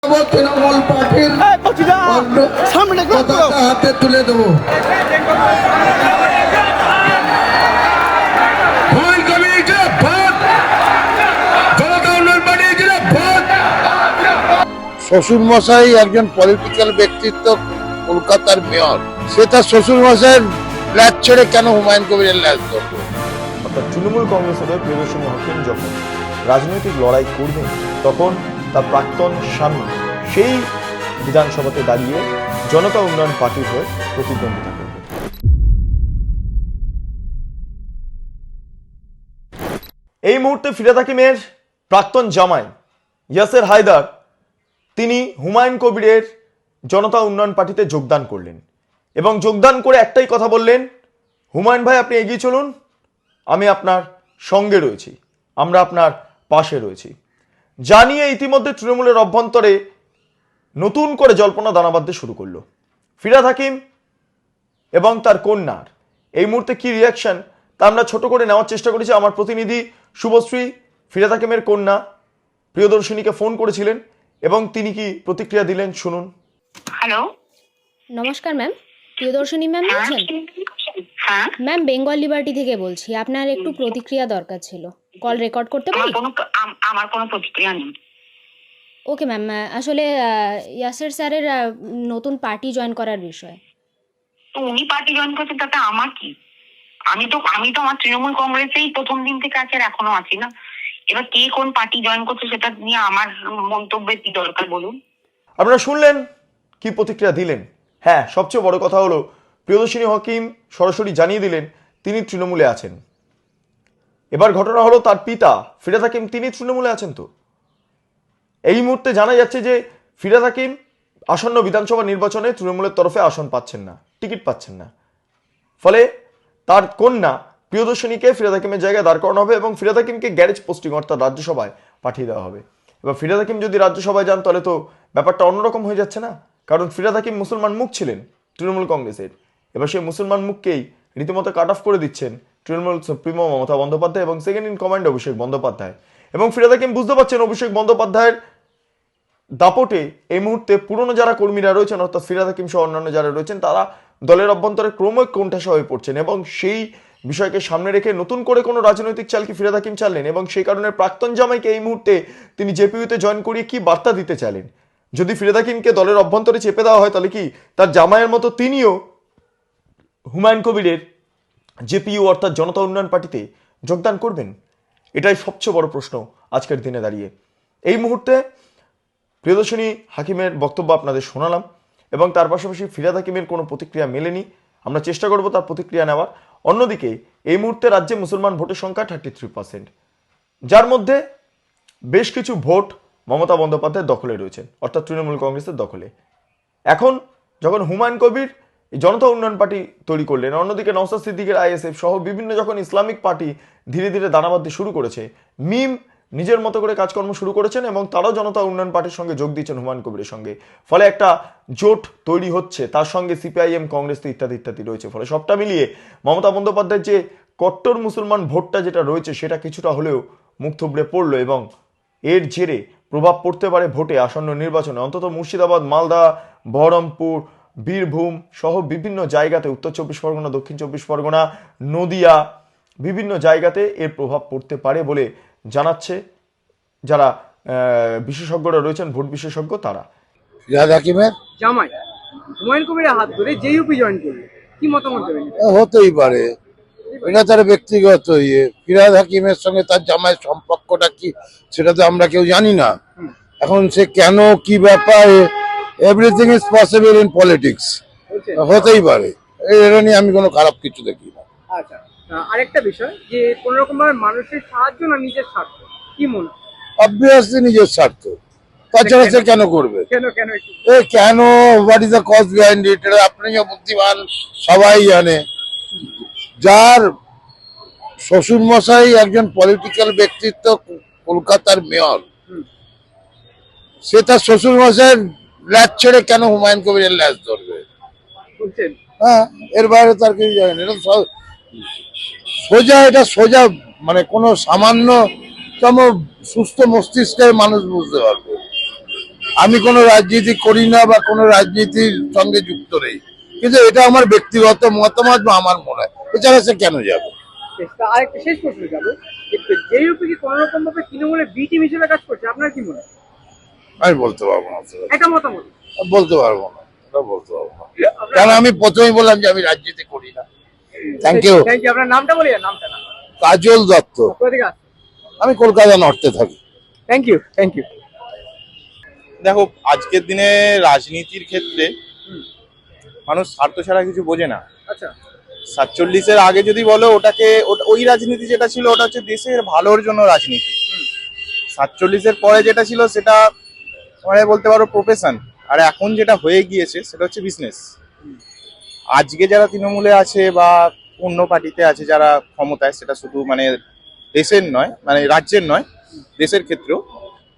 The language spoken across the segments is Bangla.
তৃণমূল পার্টির পতাকা হাতে তুলে দেবো। শ্বশুর মশাই একজন পলিটিক্যাল ব্যক্তিত্ব, কলকাতার মেয়র, সে তার শ্বশুর মশাইয়ের ল্যাজ ছেড়ে কেন হুমায়ুন কবিরের ল্যাজ ধরবে? অর্থাৎ তৃণমূল কংগ্রেসের প্রিয়দর্শিনী হকিম যখন রাজনৈতিক লড়াই করবেন তখন তার প্রাক্তন স্বামী সেই বিধানসভাতে দাঁড়িয়ে জনতা উন্নয়ন পার্টির হয়ে প্রতিদ্বন্দ্বিতা করবে। এই মুহূর্তে ফিরাদ হাকিমের প্রাক্তন জামাই ইয়াসের হায়দার তিনি হুমায়ুন কবিরের জনতা উন্নয়ন পার্টিতে যোগদান করলেন এবং যোগদান করে একটাই কথা বললেন, হুমায়ুন ভাই আপনি এগিয়ে চলুন, আমি আপনার সঙ্গে রয়েছি, আমরা আপনার পাশে রয়েছি। জানিয়ে ইতিমধ্যে তৃণমূলের অভ্যন্তরে নতুন করে জল্পনা দানা বাঁধতে শুরু করলো। ফিরাদ হাকিম এবং তার কন্যার এই মুহূর্তে কি রিয়াকশন তা আমরা ছোট করে নেওয়ার চেষ্টা করেছি। আমার প্রতিনিধি শুভশ্রী ফিরাদ হাকিমের কন্যা প্রিয়দর্শিনীকে ফোন করেছিলেন এবং তিনি কি প্রতিক্রিয়া দিলেন শুনুন। হ্যালো, নমস্কার ম্যাম, প্রিয়দর্শিনী ম্যাম বলছেন? হ্যাঁ ম্যাম, বেঙ্গল লিবার্টি থেকে বলছি। আপনার একটু প্রতিক্রিয়া দরকার ছিল, কল রেকর্ড করতে পারি? আমার কোনো প্রতিক্রিয়া নেই। ওকে ম্যাম, আসলে ইয়াসের স্যারের নতুন পার্টি জয়েন করার বিষয়। তো উনি পার্টি জয়েন করছেন তাতে আমার কি? আমি তো আমার তৃণমূল কংগ্রেসেই প্রথম দিন থেকে আছি আর এখনো আছি না। এবার কে কোন পার্টি জয়েন করছে সেটা নিয়ে আমার মন্তব্যের কি দরকার বলুন? আপনারা শুনলেন কি প্রতিক্রিয়া দিলেন। হ্যাঁ, সবচেয়ে বড় কথা হলো প্রিয়দর্শিনী হকিম সরাসরি জানিয়ে দিলেন তিনি তৃণমূলে আছেন। এবার ঘটনা হলো তার পিতা ফিরাদ হাকিম তিনি তৃণমূলে আছেন। তো এই মুহূর্তে জানা যাচ্ছে যে ফিরাদ হাকিম আসন্ন বিধানসভা নির্বাচনে তৃণমূলের তরফে আসন পাচ্ছেন না, টিকিট পাচ্ছেন না। ফলে তার কন্যা প্রিয়দর্শিনীকে ফিরাদ হাকিমের জায়গায় দাঁড় করানো হবে এবং ফিরাদ হাকিমকে গ্যারেজ পোস্টিং অর্থাৎ রাজ্যসভায় পাঠিয়ে দেওয়া হবে। এবার ফিরাদ হাকিম যদি রাজ্যসভায় যান তাহলে তো ব্যাপারটা অন্যরকম হয়ে যাচ্ছে না, কারণ ফিরাদ হাকিম মুসলমান মুখ ছিলেন তৃণমূল কংগ্রেসের। এবার সেই মুসলমান মুখকেই রীতিমতো কাট অফ করে দিচ্ছেন তৃণমূল সুপ্রিমো মমতা বন্দ্যোপাধ্যায় এবং second in command Abhishek Bandyopadhyay. এবং ফিরাদ হাকিম বুঝতে পারছেন অভিষেক বন্দ্যোপাধ্যায়ের দাপটে এই মুহূর্তে পুরনো যারা কর্মীরা রয়েছেন অর্থাৎ ফিরাদ হাকিম সহ অন্যান্য যারা রয়েছেন তারা দলের অভ্যন্তরে ক্রমে কোণঠাসা হয়ে পড়ছেন এবং সেই বিষয়কে সামনে রেখে নতুন করে কোনো রাজনৈতিক চাল কি ফিরাদ হাকিম চাইলেন এবং সেই কারণে প্রাক্তন জামাইকে এই মুহূর্তে তিনি জেপিইউতে জয়েন করিয়ে কি বার্তা দিতে চাইলেন? যদি ফিরাদ হাকিমকে দলের অভ্যন্তরে চেপে দেওয়া হয় তাহলে কি তার জামাইয়ের মতো তিনিও হুমায়ুন কবিরের জেপিইউ অর্থাৎ জনতা উন্নয়ন পার্টিতে যোগদান করবেন? এটাই সবচেয়ে বড় প্রশ্ন আজকের দিনে দাঁড়িয়ে। এই মুহূর্তে প্রিয়দর্শিনী হাকিমের বক্তব্য আপনাদের শোনালাম এবং তার পাশাপাশি ফিরাদ হাকিমের কোনো প্রতিক্রিয়া মেলেনি, আমরা চেষ্টা করব তার প্রতিক্রিয়া নেওয়ার। অন্যদিকে এই মুহূর্তে রাজ্যে মুসলমান ভোটের সংখ্যা 33%, যার মধ্যে বেশ কিছু ভোট মমতা বন্দ্যোপাধ্যায়ের দখলে রয়েছেন অর্থাৎ তৃণমূল কংগ্রেসের দখলে। এখন যখন হুমায়ুন কবির জনতা উন্নয়ন পার্টি তৈরি করলেন, অন্যদিকে নওশাদ সিদ্দিকের আইএসএফ সহ বিভিন্ন যখন ইসলামিক পার্টি ধীরে ধীরে দানা বাঁধতে শুরু করেছে, মিম নিজের মতো করে কাজকর্ম শুরু করেছেন এবং তারাও জনতা উন্নয়ন পার্টির সঙ্গে যোগ দিচ্ছেন হুমায়ুন কবিরের সঙ্গে। ফলে একটা জোট তৈরি হচ্ছে, তার সঙ্গে সিপিআইএম কংগ্রেস ইত্যাদি ইত্যাদি রয়েছে। ফলে সবটা মিলিয়ে মমতা বন্দ্যোপাধ্যায়ের যে কট্টর মুসলমান ভোটটা যেটা রয়েছে সেটা কিছুটা হলেও মুখ থুবড়ে পড়লো এবং এর জেরে প্রভাব পড়তে পারে ভোটে আসন্ন নির্বাচনে। অন্তত মুর্শিদাবাদ, মালদা, বহরমপুর, বীরভূম সহ বিভিন্ন জায়গাতে, উত্তর চব্বিশ পরগনা, দক্ষিণ চব্বিশ পরগনা, নদিয়া, বিভিন্ন জায়গাতে এর প্রভাব পড়তে পারে বলে জানাচ্ছে যারা বিশেষজ্ঞরা রয়েছেন, ভোট বিশেষজ্ঞ তারা। ফিরাদ হাকিমের জামাই হুমায়ুন কবিরের হাত ধরে জেইউপি জয়েন করবে, কি মতামত দেবেন? হতেই পারে, এটা তার ব্যক্তিগত ইয়ে। ফিরাদ হাকিমের সঙ্গে তার জামাইয়ের সম্পর্কটা কি সেটা তো আমরা কেউ জানি না। এখন সে কেন কি ব্যাপার, everything is possible in politics, হতেই পারে, এটা নিয়ে আমি কোনো খারাপ কিছু দেখি না। আচ্ছা, আরেকটা বিষয় যে কোন রকম ভাবে মানুষের সাহায্য না নিজের স্বার্থ, কি মনে হয়? অবভিয়াসলি নিজের স্বার্থ, তাছাড়া সে কেন করবে? কেন, what is the cause behind it? এটা আপনিও বুদ্ধিমান, সবাই জানে। যার শ্বশুর মশাই একজন পলিটিক্যাল ব্যক্তিত্ব, কলকাতার মেয়র, সে তার শ্বশুর মশাইয়ের ল্যাজ ছেড়ে কেন হুমায়ুন কবিরের ল্যাজ ধরবে? হ্যাঁ, এর বাইরে তার কিছু জানেন। এটা সোজা, এটা সোজা, মানে কোনো সামান্যতম সুস্থ মস্তিষ্কের মানুষ বুঝতে পারবে। আমি কোনো রাজনীতি করি না বা কোনো রাজনীতির সঙ্গে যুক্ত নেই, কিন্তু এটা আমার ব্যক্তিগত মতামত বা আমার মনে হয়, এছাড়া সে কেন যাবে। আরেকটা শেষ প্রশ্ন যাবো, জেইউপি কি কোনো রকম ভাবে তৃণমূলের বি টিম হিসেবে কাজ করছে, আপনার কি মনে হয়? আমি বলতে পারবো না, একটা মতামত। বলতে পারবো না, এটা বলতে পারবো না, কারণ আমি প্রথমেই বললাম যে আমি রাজনীতি করি না। Thank you. Thank you. আপনার নামটা বলি, নামটা না। কাজল দত্ত, কোথা থেকে আসছেন? আমি কলকাতা নর্থে থাকি। Thank you, thank you. দেখো, আজকের দিনে রাজনীতির ক্ষেত্রে মানুষ স্বার্থ ছাড়া কিছু বোঝে না। আচ্ছা, 47-এর আগে যদি বলো, ওই রাজনীতি যেটা ছিল ওটা হচ্ছে দেশের ভালোর জন্য রাজনীতি। 47-এর পরে যেটা ছিল সেটা মানে বলতে পারো প্রফেশন, আর এখন যেটা হয়ে গিয়েছে সেটা হচ্ছে বিজনেস। আজকে যারা তৃণমূলে আছে বা অন্য পার্টিতে আছে যারা ক্ষমতায়, সেটা শুধু মানে দেশের নয়, মানে রাজ্যের নয়, দেশের ক্ষেত্রেও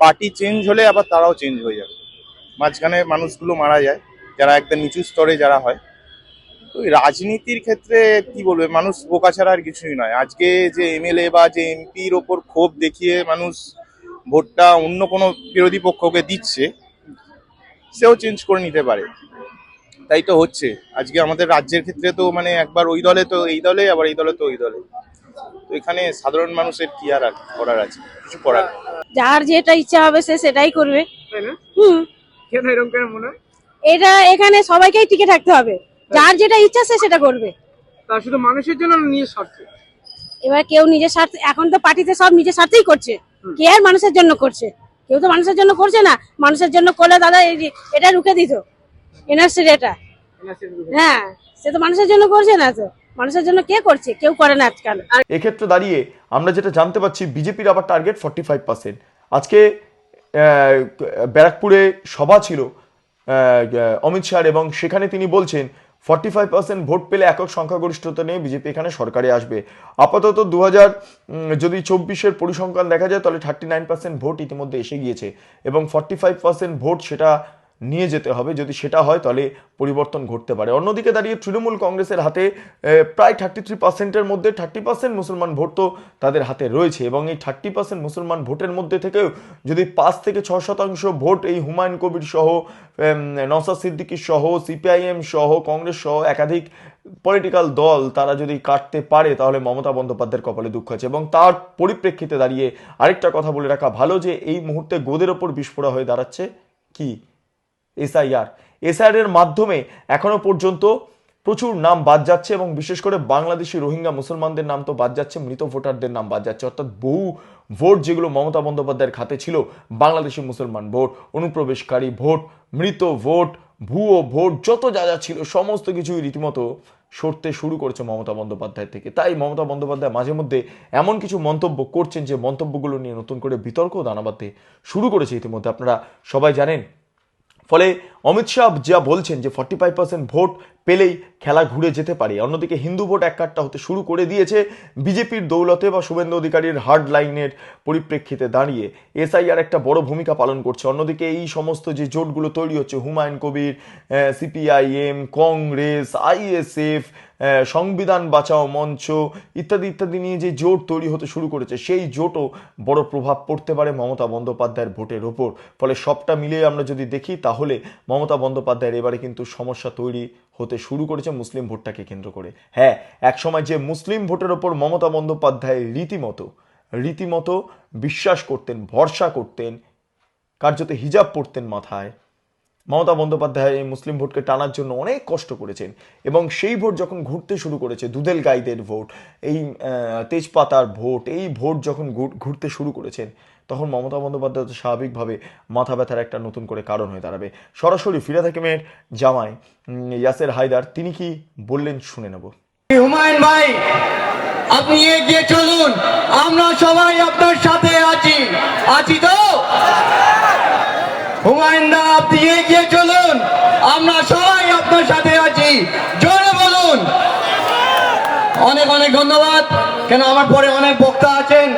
পার্টি চেঞ্জ হলে আবার তারাও চেঞ্জ হয়ে যাবে। মাঝখানে মানুষগুলো মারা যায় যারা একদম নিচু স্তরে যারা হয়। তো এই রাজনীতির ক্ষেত্রে কি বলবে, মানুষ বোকা ছাড়া আর কিছুই নয়। আজকে যে এমএলএ বা যে এমপির ওপর ক্ষোভ দেখিয়ে মানুষ ভোটটা অন্য কোনো বিরোধী পক্ষকে দিচ্ছে, সেও চেঞ্জ করে নিতে পারে। তাই তো হচ্ছে আজকে আমাদের রাজ্যের ক্ষেত্রে, তো মানে একবার ওই দলে তো এই দলে, আবার এই দলে তো ওই দলে। তো এখানে সাধারণ মানুষের কি আর করার আছে, কিছু করার নেই। যার যেটা ইচ্ছা হবে সে সেটাই করবে। তাই না? হুম, কেন এরকম কেন মনে হয়? এটা এখানে সবাইকেই টিকে থাকতে হবে, যার যেটা ইচ্ছা সে সেটা করবে। তা শুধু মানুষের জন্য না নিজের স্বার্থে? এবার কেউ নিজের স্বার্থ, এখন তো পার্টিতে সব নিজের স্বার্থেই করছে, কে আর মানুষের জন্য করছে? কেউ তো মানুষের জন্য করছে না। মানুষের জন্য করলে দাদা এটা রুখে দিত, এনআরসির এটা। হ্যাঁ, সে তো মানুষের জন্য করছে না, তো মানুষের জন্য কে করছে? কেউ করে না আজকাল। এক্ষেত্রে দাঁড়িয়ে আমরা যেটা জানতে পারছি, বিজেপির আবার টার্গেট 45%। আজকে ব্যারাকপুরে সভা ছিল অমিত শাহ, এবং সেখানে তিনি বলছেন 45% ভোট পেলে একক সংখ্যাগরিষ্ঠতা নিয়ে বিজেপি এখানে সরকারে আসবে। আপাতত 2024-এর পরিসংখ্যান দেখা যায় তাহলে 39% ভোট ইতিমধ্যে এসে গিয়েছে, এবং 45% ভোট সেটা নিয়ে যেতে হবে। যদি সেটা হয় তাহলে পরিবর্তন ঘটতে পারে। অন্যদিকে দাঁড়িয়ে তৃণমূল কংগ্রেসের হাতে প্রায় 33%-এর মধ্যে 30% মুসলমান ভোট তো তাদের হাতে রয়েছে, এবং এই 30% মুসলমান ভোটের মধ্যে থেকেও যদি 5 থেকে 6% ভোট এই হুমায়ুন কবির সহ, নওশাদ সিদ্দিকী সহ, সিপিআইএম সহ, কংগ্রেস সহ একাধিক পলিটিক্যাল দল তারা যদি কাটতে পারে, তাহলে মমতা বন্দ্যোপাধ্যায়ের কপালে দুঃখ আছে। এবং তার পরিপ্রেক্ষিতে দাঁড়িয়ে আরেকটা কথা বলে রাখা ভালো, যে এই মুহূর্তে গোদের ওপর বিস্ফোরা হয়ে দাঁড়াচ্ছে কি এসআইআর এর মাধ্যমে এখনো পর্যন্ত প্রচুর নাম বাদ যাচ্ছে, এবং বিশেষ করে বাংলাদেশি রোহিঙ্গা মুসলমানদের নাম তো বাদ যাচ্ছে, মৃত ভোটারদের নাম বাদ যাচ্ছে। অর্থাৎ বহু ভোট যেগুলো মমতা বন্দ্যোপাধ্যায়ের খাতে ছিল, বাংলাদেশি মুসলমান ভোট, অনুপ্রবেশকারী ভোট, মৃত ভোট, ভুয়ো ভোট, যত যা যা ছিল সমস্ত কিছুই রীতিমতো সরতে শুরু করেছে মমতা বন্দ্যোপাধ্যায় থেকে। তাই মমতা বন্দ্যোপাধ্যায় মাঝে মধ্যে এমন কিছু মন্তব্য করছেন যে মন্তব্যগুলো নিয়ে নতুন করে বিতর্ক দানা বাঁধতে শুরু করেছে ইতিমধ্যে, আপনারা সবাই জানেন। ফলে অমিত শাহ যা বলছেন যে 45% ভোট পেলেই খেলা ঘুরে যেতে পারে। অন্যদিকে হিন্দু ভোট এক কাট্টা হতে শুরু করে দিয়েছে বিজেপির দৌলতে বা শুভেন্দু অধিকারীর হার্ড লাইনের পরিপ্রেক্ষিতে দাঁড়িয়ে এসআইআর একটা বড় ভূমিকা পালন করছে। অন্যদিকে এই সমস্ত যে জোটগুলো তৈরি হচ্ছে, হুমায়ুন কবির, সিপিআইএম, কংগ্রেস, আইএসএফ, সংবিধান বাঁচাও মঞ্চ ইত্যাদি ইত্যাদি নিয়ে যে জোট তৈরি হতে শুরু করেছে, সেই জোটও বড় প্রভাব পড়তে পারে মমতা বন্দ্যোপাধ্যায়ের ভোটের ওপর। ফলে সবটা মিলিয়ে আমরা যদি দেখি, তাহলে মমতা বন্দ্যোপাধ্যায়ের এবারে কিন্তু সমস্যা তৈরি হতে শুরু করেছে মুসলিম ভোটটাকে কেন্দ্র করে। হ্যাঁ, একসময় যে মুসলিম ভোটের ওপর মমতা বন্দ্যোপাধ্যায় রীতিমতো বিশ্বাস করতেন, ভরসা করতেন, কার্যত হিজাব পরতেন মাথায়, মমতা বন্দ্যোপাধ্যায় এই মুসলিম ভোটকে টানার জন্য অনেক কষ্ট করেছেন, এবং সেই ভোট যখন ঘুরতে শুরু করেছে, দুধেল গাইদের ভোট, এই তেজপাতার ভোট, এই ভোট যখন ঘুরতে শুরু করেছেন, তখন মমতা বন্দ্যোপাধ্যায় তো স্বাভাবিকভাবে মাথা ব্যথার একটা নতুন করে কারণ হয়ে দাঁড়াবে। সরাসরি ফিরহাদ হাকিমের জামাই ইয়াসের হায়দার তিনি কি বললেন শুনে নেব। হুমায়ুন ভাই, আপনি এগিয়ে চলুন, আমরা সবাই আপনার সাথে আছি তো? হুমায়ুন দা, আপনি এগিয়ে চলুন, আমরা সবাই আপনার সাথে আছি, জোরে বলুন। অনেক অনেক ধন্যবাদ। কেন আমার পরে অনেক বক্তা আছেন,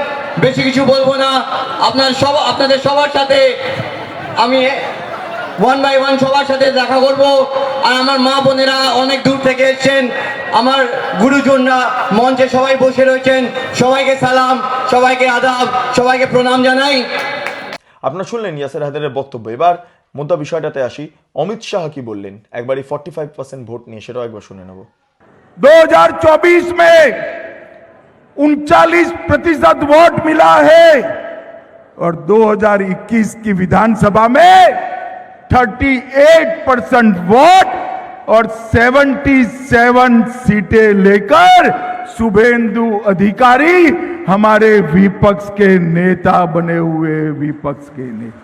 বেশি কিছু বলবো না। আপনাদের সবার সাথে আমি 1 by 1 সবার সাথে দেখা করব। আর আমার মা বোনেরা অনেক দূর থেকে এসেছেন, আমার গুরুজনরা মঞ্চে সবাই বসে রয়েছেন, সবাইকে সালাম, সবাইকে আদাব, সবাইকে প্রণাম জানাই। আপনারা শুনলেন ইয়াসের হায়দারের বক্তব্য। এবার মুদ্রা বিষয়টাতে আসি, অমিত শাহ কি বললেন একবারই 45% ভোট নিয়ে, সেটাও একবার শুনে নেব। 2024 में 39% वोट मिला है और 2021 की विधानसभा में 38% वोट और 77 सीटें लेकर शुभेंदु अधिकारी हमारे विपक्ष के नेता बने हुए विपक्ष के नेता।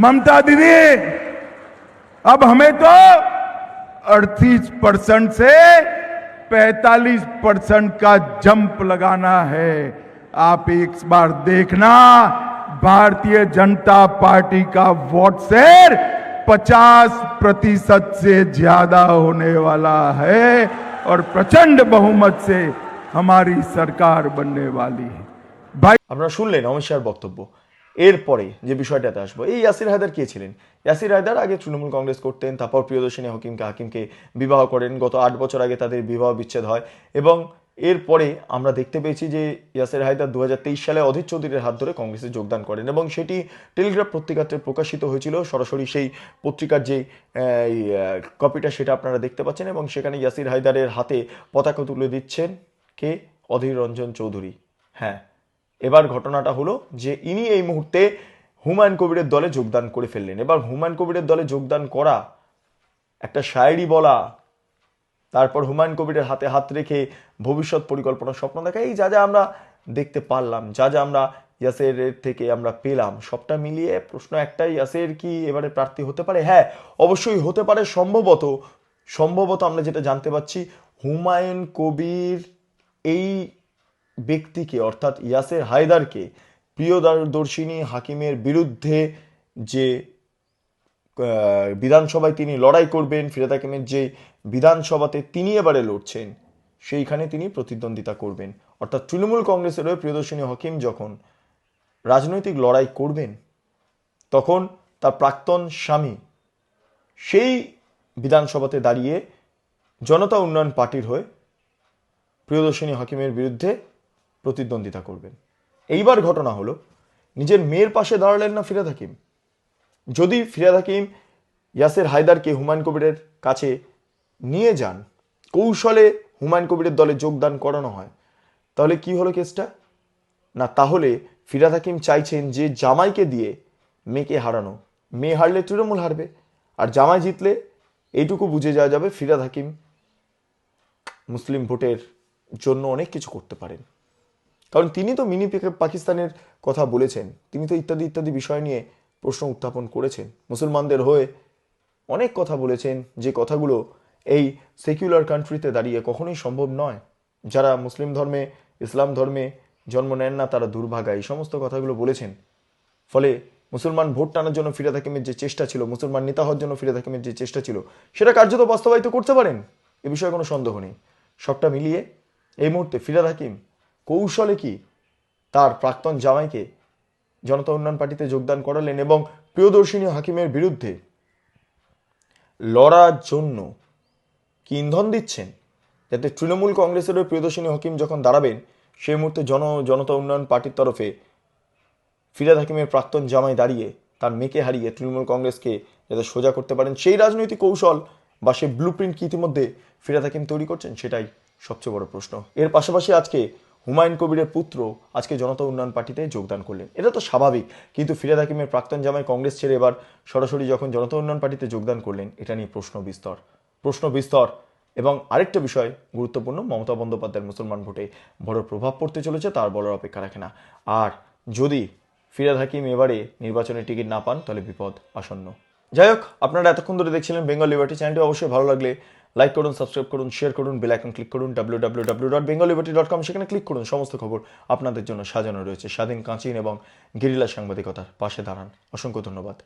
ममता दीदी, अब हमें तो 38% से 45% का जंप लगाना है। आप एक बार देखना, भारतीय जनता पार्टी का वोट शेयर 50% से ज्यादा होने वाला है और प्रचंड बहुमत से हमारी सरकार बनने वाली है। भाई, আপনারা শুনলেন অমিত শাহের বক্তব্য। এরপরে যে বিষয়টাতে আসবো, এই ইয়াসির হায়দার কে ছিলেন? ইয়াসির হায়দার আগে তৃণমূল কংগ্রেস করতেন, তারপর প্রিয়দর্শিনী হাকিমকে বিবাহ করেন। গত 8 বছর আগে তাদের বিবাহ বিচ্ছেদ হয় এবং এরপরে আমরা দেখতে পেয়েছি যে ইয়াসির হায়দার 2023 সালে অধীর চৌধুরীর হাত ধরে কংগ্রেসে যোগদান করেন এবং সেটি টেলিগ্রাফ পত্রিকাতে প্রকাশিত হয়েছিল। সরাসরি সেই পত্রিকার যে কপিটা সেটা আপনারা দেখতে পাচ্ছেন এবং সেখানে ইয়াসির হায়দারের হাতে পতাকা তুলে দিচ্ছেন কে? অধীর রঞ্জন চৌধুরী। হ্যাঁ, এবার ঘটনাটা হলো যে ইনি এই মুহূর্তে হুমায়ুন কবিরের দলে যোগদান করে ফেললেন। এবার হুমায়ুন কবিরের দলে যোগদান করা, একটা শায়েরি বলা, তারপর হুমায়ুন কবিরের হাতে হাত রেখে ভবিষ্যৎ পরিকল্পনা স্বপ্ন দেখা, এই যা যা আমরা দেখতে পারলাম, যা যা আমরা ইয়াসেরের থেকে আমরা পেলাম, সবটা মিলিয়ে প্রশ্ন একটাই, ইয়াসের কি এবারে প্রার্থী হতে পারে? হ্যাঁ, অবশ্যই হতে পারে। সম্ভবত আমরা যেটা জানতে পারছি, হুমায়ুন কবির এই ব্যক্তিকে অর্থাৎ ইয়াসের হায়দারকে প্রিয়দর্শিনী হাকিমের বিরুদ্ধে যে বিধানসভায় তিনি লড়াই করবেন, ফিরহাদ হাকিমের যে বিধানসভাতে তিনি এবারে লড়ছেন সেইখানে তিনি প্রতিদ্বন্দ্বিতা করবেন। অর্থাৎ তৃণমূল কংগ্রেসের হয়ে প্রিয়দর্শিনী হাকিম যখন রাজনৈতিক লড়াই করবেন তখন তার প্রাক্তন স্বামী সেই বিধানসভাতে দাঁড়িয়ে জনতা উন্নয়ন পার্টির হয়ে প্রিয়দর্শিনী হাকিমের বিরুদ্ধে প্রতিদ্বন্দ্বিতা করবেন। এইবার ঘটনা হলো, নিজের মেয়ের পাশে দাঁড়ালেন না ফিরহাদ হাকিম। যদি ফিরহাদ হাকিম ইয়াসের হায়দারকে হুমায়ুন কবিরের কাছে নিয়ে যান, কৌশলে হুমায়ুন কবিরের দলে যোগদান করানো হয়, তাহলে কি হলো কেসটা? না, তাহলে ফিরহাদ হাকিম চাইছেন যে জামাইকে দিয়ে মেয়েকে হারানো। মেয়ে হারলে তৃণমূল হারবে, আর জামাই জিতলে এইটুকু বুঝে যাওয়া যাবে ফিরহাদ হাকিম মুসলিম ভোটের জন্য অনেক কিছু করতে পারেন। কারণ তিনি তো মিনি পাকিস্তানের কথা বলেছেন, তিনি তো ইত্যাদি ইত্যাদি বিষয় নিয়ে প্রশ্ন উত্থাপন করেছেন, মুসলমানদের হয়ে অনেক কথা বলেছেন, যে কথাগুলো এই সেকুলার কান্ট্রিতে দাঁড়িয়ে কখনোই সম্ভব নয়। যারা মুসলিম ধর্মে, ইসলাম ধর্মে জন্ম নেন না তারা দুর্ভাগা, এই সমস্ত কথাগুলো বলেছেন। ফলে মুসলমান ভোট টানার জন্য ফিরহাদ হাকিমের যে চেষ্টা ছিল, মুসলমান নেতা হওয়ার জন্য ফিরহাদ হাকিমের যে চেষ্টা ছিল, সেটা কার্যত বাস্তবায়িত করতে পারেন, এ বিষয়ে কোনো সন্দেহ নেই। সবটা মিলিয়ে এই মুহূর্তে ফিরহাদ হাকিম কৌশলে কি তার প্রাক্তন জামাইকে জনতা উন্নয়ন পার্টিতে যোগদান করালেন এবং প্রিয়দর্শিনী হাকিমের বিরুদ্ধে লড়ার জন্য কি ইন্ধন দিচ্ছেন, যাতে তৃণমূল কংগ্রেসের প্রিয়দর্শিনী হাকিম যখন দাঁড়াবেন সেই মুহূর্তে জনতা উন্নয়ন পার্টির তরফে ফিরহাদ হাকিমের প্রাক্তন জামাই দাঁড়িয়ে তার মেয়েকে হারিয়ে তৃণমূল কংগ্রেসকে যাতে সোজা করতে পারেন, সেই রাজনৈতিক কৌশল বা সেই ব্লু প্রিন্ট কি ইতিমধ্যে ফিরহাদ হাকিম তৈরি করছেন, সেটাই সবচেয়ে বড় প্রশ্ন। এর পাশাপাশি আজকে হুমায়ুন কবিরের পুত্র আজকে জনতা উন্নয়ন পার্টিতে যোগদান করলেন, এটা তো স্বাভাবিক। কিন্তু ফিরহাদ হাকিমের প্রাক্তন জামাই কংগ্রেস ছেড়ে এবার সরাসরি যখন জনতা উন্নয়ন পার্টিতে যোগদান করলেন, এটা নিয়ে প্রশ্ন বিস্তর। এবং আরেকটা বিষয় গুরুত্বপূর্ণ, মমতা বন্দ্যোপাধ্যায়ের মুসলমান ভোটে বড় প্রভাব পড়তে চলেছে, তার বলার অপেক্ষা রাখে না। আর যদি ফিরহাদ হাকিম এবারে নির্বাচনে টিকিট না পান তাহলে বিপদ আসন্ন। যাই হোক, আপনারা এতক্ষণ ধরে দেখছিলেন বেঙ্গল লিবার্টি। চ্যানেলটি অবশ্যই ভালো লাগলে লাইক করুন, সাবস্ক্রাইব করুন, শেয়ার করুন, বেল আইকন ক্লিক করুন, www.bengalliberty.com, সেখানে ক্লিক করুন। সমস্ত খবর আপনাদের জন্য সাজানো রয়েছে। স্বাধীন, কাঁচিন এবং গেরিলা সাংবাদিকতার পাশে দাঁড়ান। অসংখ্য ধন্যবাদ।